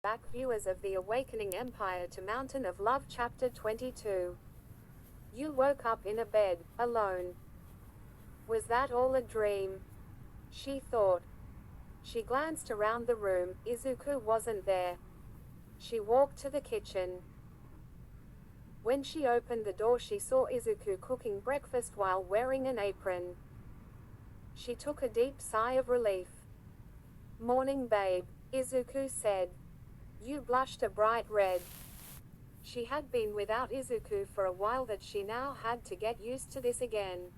back, viewers of the Awakening Empire to Mountain of Love Chapter 22. You woke up in a bed, alone. Was that all a dream? She thought. She glanced around the room. Izuku wasn't there. She walked to the kitchen. When she opened the door, she saw Izuku cooking breakfast while wearing an apron. She took a deep sigh of relief. "Morning, babe," Izuku said. "You blushed a bright red." She had been without Izuku for a while, that she now had to get used to this again.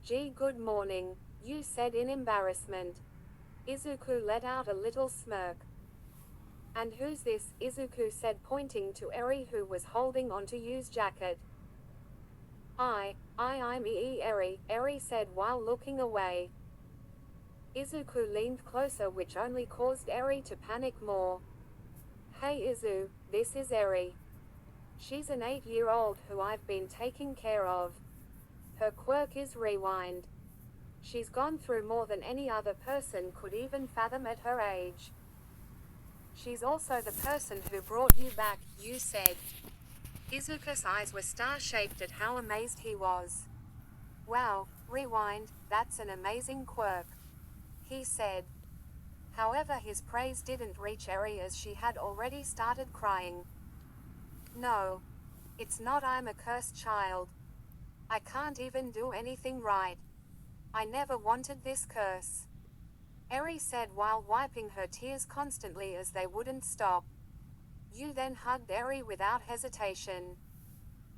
"Gee, good morning," you said in embarrassment. Izuku let out a little smirk. "And who's this?" Izuku said, pointing to Eri, who was holding onto Yu's jacket. I'm Eri," Eri said while looking away. Izuku leaned closer, which only caused Eri to panic more. "Hey Izu, this is Eri. She's an 8-year-old who I've been taking care of. Her quirk is rewind. She's gone through more than any other person could even fathom at her age. She's also the person who brought you back," you said. Izuku's eyes were star-shaped at how amazed he was. "Wow, rewind, that's an amazing quirk," he said. However, his praise didn't reach Eri, as she had already started crying. "No. It's not. I'm a cursed child. I can't even do anything right. I never wanted this curse," Eri said while wiping her tears constantly as they wouldn't stop. You then hugged Eri without hesitation.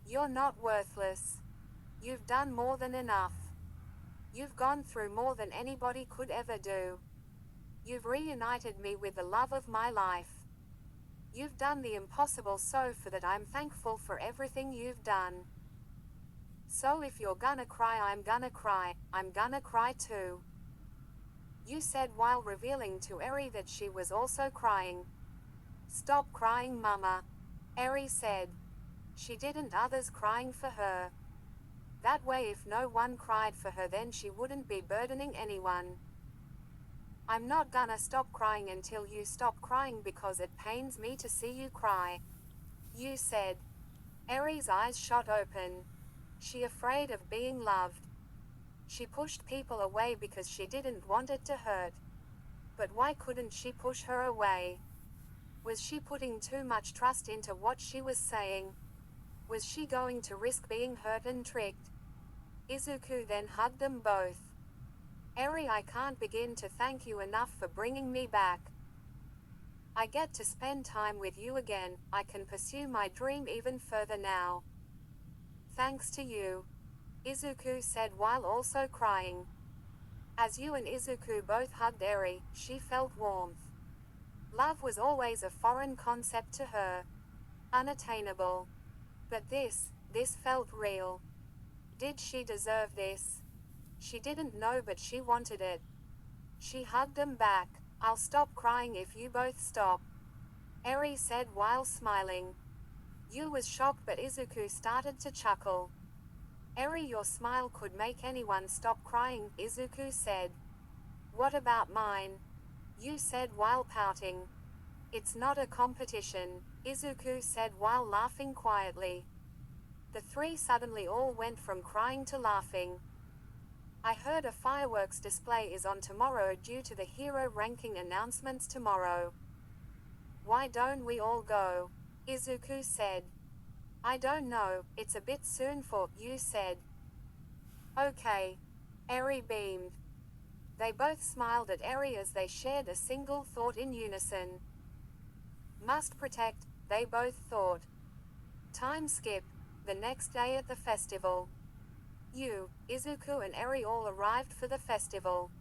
"You're not worthless. You've done more than enough. You've gone through more than anybody could ever do. You've reunited me with the love of my life. You've done the impossible, so for that I'm thankful for everything you've done. So if you're gonna cry, I'm gonna cry. I'm gonna cry too," you said while revealing to Eri that she was also crying. "Stop crying, Mama," Eri said. She didn't others crying for her. That way, if no one cried for her, then she wouldn't be burdening anyone. "I'm not gonna stop crying until you stop crying, because it pains me to see you cry," you said. Eri's eyes shot open. She afraid of being loved. She pushed people away because she didn't want it to hurt. But why couldn't she push her away? Was she putting too much trust into what she was saying? Was she going to risk being hurt and tricked? Izuku then hugged them both. "Eri, I can't begin to thank you enough for bringing me back. I get to spend time with you again. I can pursue my dream even further now. Thanks to you," Izuku said while also crying. As Yu and Izuku both hugged Eri, she felt warmth. Love was always a foreign concept to her. Unattainable. But this felt real. Did she deserve this? She didn't know, but she wanted it. She hugged them back. "I'll stop crying if you both stop," Eri said while smiling. Yu was shocked, but Izuku started to chuckle. "Eri, your smile could make anyone stop crying," Izuku said. "What about mine?" Yu said while pouting. "It's not a competition," Izuku said while laughing quietly. The three suddenly all went from crying to laughing. "I heard a fireworks display is on tomorrow due to the hero ranking announcements tomorrow. Why don't we all go?" Izuku said. "I don't know, it's a bit soon for," Yu said. "Okay." Eri beamed. They both smiled at Eri as they shared a single thought in unison. Must protect, they both thought. Time skip. The next day at the festival. Yu, Izuku and Eri all arrived for the festival.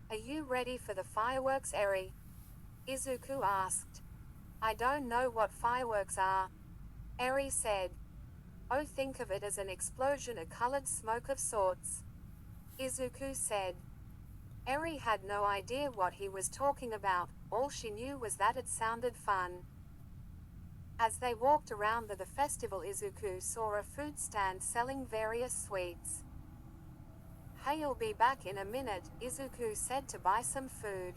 "Are you ready for the fireworks, Eri?" Izuku asked. "I don't know what fireworks are," Eri said. "Oh, think of it as an explosion, a colored smoke of sorts," Izuku said. Eri had no idea what he was talking about. All she knew was that it sounded fun. As they walked around the festival, Izuku saw a food stand selling various sweets. "Hey, I'll be back in a minute," Izuku said to buy some food.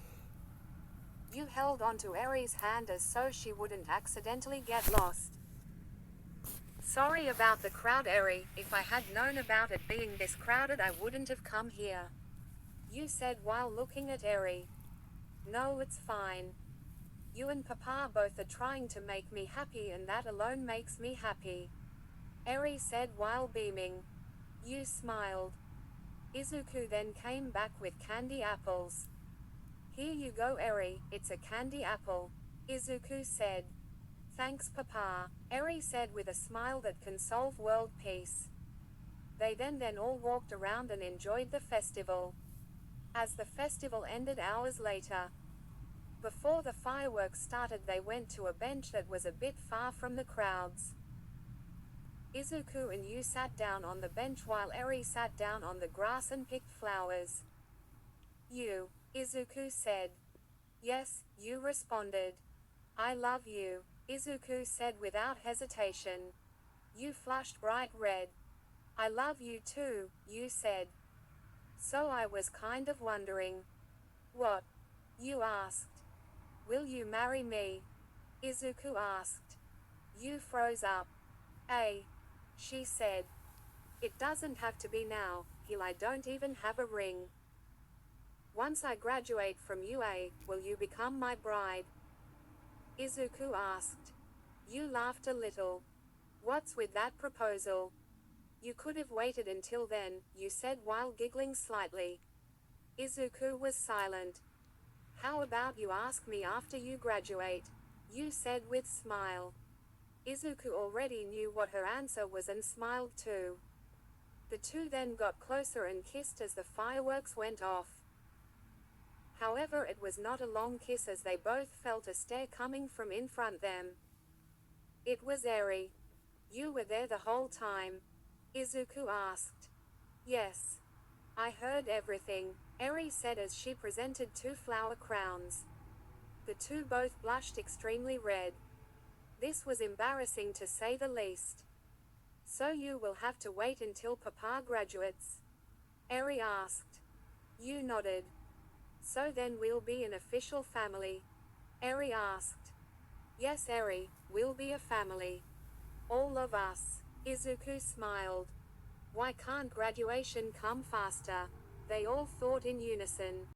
You held onto Eri's hand as so she wouldn't accidentally get lost. Sorry about the crowd, Eri. If I had known about it being this crowded I wouldn't have come here. You said while looking at Eri. No, it's fine. You and Papa both are trying to make me happy and that alone makes me happy. Eri said while beaming. You smiled. Izuku then came back with candy apples. Here you go, Eri, it's a candy apple. Izuku said. Thanks, Papa, Eri said with a smile that can solve world peace. They then all walked around and enjoyed the festival. As the festival ended hours later, before the fireworks started, they went to a bench that was a bit far from the crowds. Izuku and you sat down on the bench while Eri sat down on the grass and picked flowers. You, Izuku said. Yes, you responded. I love you, Izuku said without hesitation. You flushed bright red. I love you too, you said. So I was kind of wondering. What? You asked. Will you marry me? Izuku asked. You froze up. She said. It doesn't have to be now, I don't even have a ring. Once I graduate from UA, will you become my bride? Izuku asked. You laughed a little. What's with that proposal? You could have waited until then, you said while giggling slightly. Izuku was silent. How about you ask me after you graduate? You said with smile. Izuku already knew what her answer was and smiled too. The two then got closer and kissed as the fireworks went off. However, it was not a long kiss as they both felt a stare coming from in front them. It was Eri. You were there the whole time? Izuku asked. Yes. I heard everything, Eri said as she presented 2 flower crowns. The two both blushed extremely red. This was embarrassing to say the least. So you will have to wait until Papa graduates? Eri asked. You nodded. So then we'll be an official family? Eri asked. Yes, Eri, we'll be a family. All of us. Izuku smiled. Why can't graduation come faster? They all thought in unison.